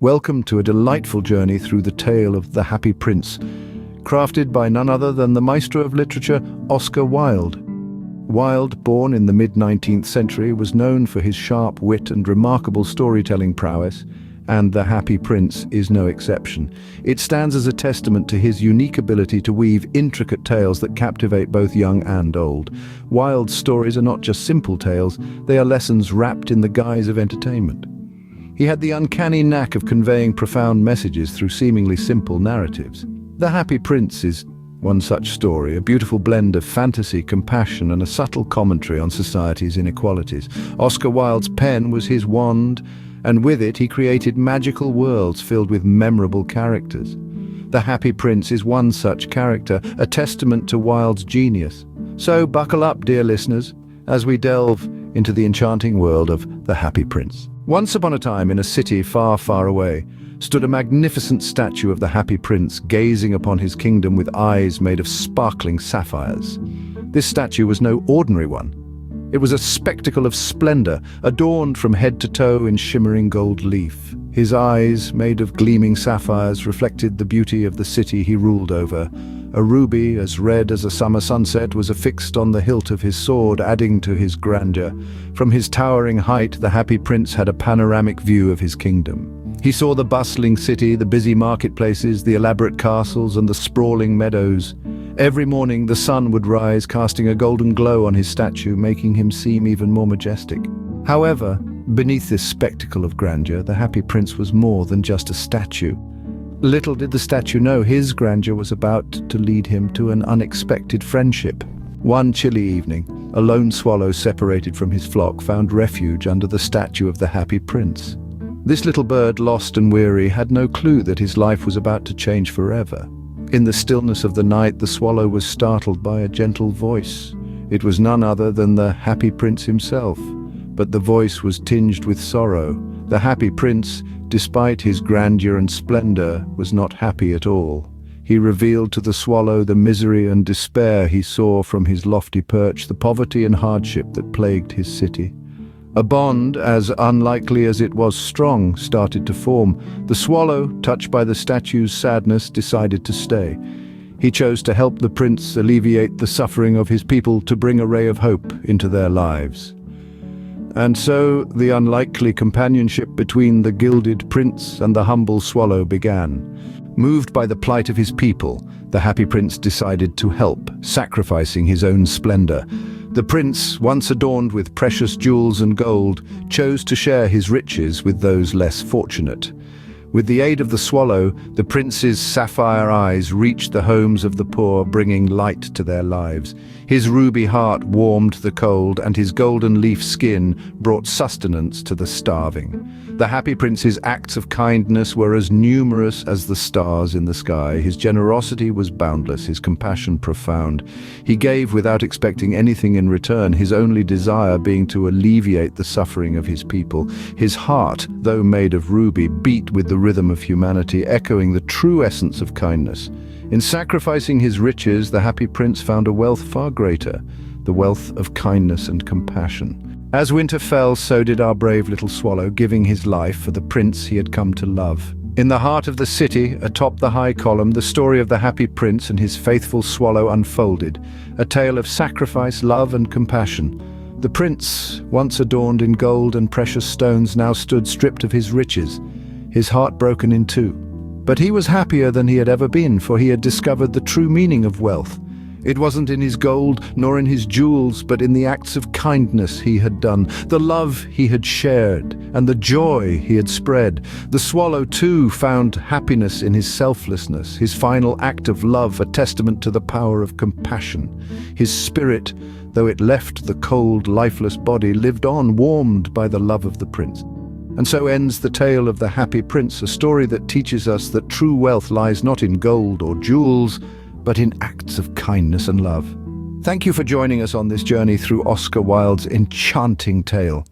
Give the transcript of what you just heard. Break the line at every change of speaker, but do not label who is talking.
Welcome to a delightful journey through the tale of the Happy Prince, crafted by none other than the maestro of literature, Oscar Wilde. Wilde, born in the mid-19th century, was known for his sharp wit and remarkable storytelling prowess, and The Happy Prince is no exception. It stands as a testament to his unique ability to weave intricate tales that captivate both young and old. Wilde's stories are not just simple tales, they are lessons wrapped in the guise of entertainment. He had the uncanny knack of conveying profound messages through seemingly simple narratives. The Happy Prince is one such story, a beautiful blend of fantasy, compassion, and a subtle commentary on society's inequalities. Oscar Wilde's pen was his wand, and with it he created magical worlds filled with memorable characters. The Happy Prince is one such character, a testament to Wilde's genius. So buckle up, dear listeners, as we delve into the enchanting world of The Happy Prince. Once upon a time, in a city far, far away, stood a magnificent statue of the Happy Prince, gazing upon his kingdom with eyes made of sparkling sapphires. This statue was no ordinary one. It was a spectacle of splendor, adorned from head to toe in shimmering gold leaf. His eyes, made of gleaming sapphires, reflected the beauty of the city he ruled over. A ruby as red as a summer sunset was affixed on the hilt of his sword, adding to his grandeur. From his towering height, the Happy Prince had a panoramic view of his kingdom. He saw the bustling city, the busy marketplaces, the elaborate castles, and the sprawling meadows. Every morning the sun would rise, casting a golden glow on his statue, making him seem even more majestic. However, beneath this spectacle of grandeur, the Happy Prince was more than just a statue. Little did the statue know his grandeur was about to lead him to an unexpected friendship. One chilly evening, a lone swallow separated from his flock found refuge under the statue of the Happy Prince. This little bird, lost and weary, had no clue that his life was about to change forever. In the stillness of the night, the swallow was startled by a gentle voice. It was none other than the Happy Prince himself, but the voice was tinged with sorrow. The Happy Prince, despite his grandeur and splendor, was not happy at all. He revealed to the swallow the misery and despair he saw from his lofty perch, the poverty and hardship that plagued his city. A bond, as unlikely as it was strong, started to form. The swallow, touched by the statue's sadness, decided to stay. He chose to help the prince alleviate the suffering of his people, to bring a ray of hope into their lives. And so the unlikely companionship between the gilded prince and the humble swallow began. Moved by the plight of his people, the Happy Prince decided to help, sacrificing his own splendor. The prince, once adorned with precious jewels and gold, chose to share his riches with those less fortunate. With the aid of the swallow, the prince's sapphire eyes reached the homes of the poor, bringing light to their lives. His ruby heart warmed the cold, and his golden leaf skin brought sustenance to the starving. The Happy Prince's acts of kindness were as numerous as the stars in the sky. His generosity was boundless, his compassion profound. He gave without expecting anything in return, his only desire being to alleviate the suffering of his people. His heart, though made of ruby, beat with the rhythm of humanity, echoing the true essence of kindness. In sacrificing his riches, the Happy Prince found a wealth far greater, the wealth of kindness and compassion. As winter fell, so did our brave little swallow, giving his life for the prince he had come to love. In the heart of the city, atop the high column, the story of the Happy Prince and his faithful swallow unfolded, a tale of sacrifice, love, and compassion. The prince, once adorned in gold and precious stones, now stood stripped of his riches, his heart broken in two. But he was happier than he had ever been, for he had discovered the true meaning of wealth. It wasn't in his gold, nor in his jewels, but in the acts of kindness he had done, the love he had shared, and the joy he had spread. The swallow, too, found happiness in his selflessness, his final act of love, a testament to the power of compassion. His spirit, though it left the cold, lifeless body, lived on, warmed by the love of the prince. And so ends the tale of the Happy Prince, a story that teaches us that true wealth lies not in gold or jewels, but in acts of kindness and love. Thank you for joining us on this journey through Oscar Wilde's enchanting tale.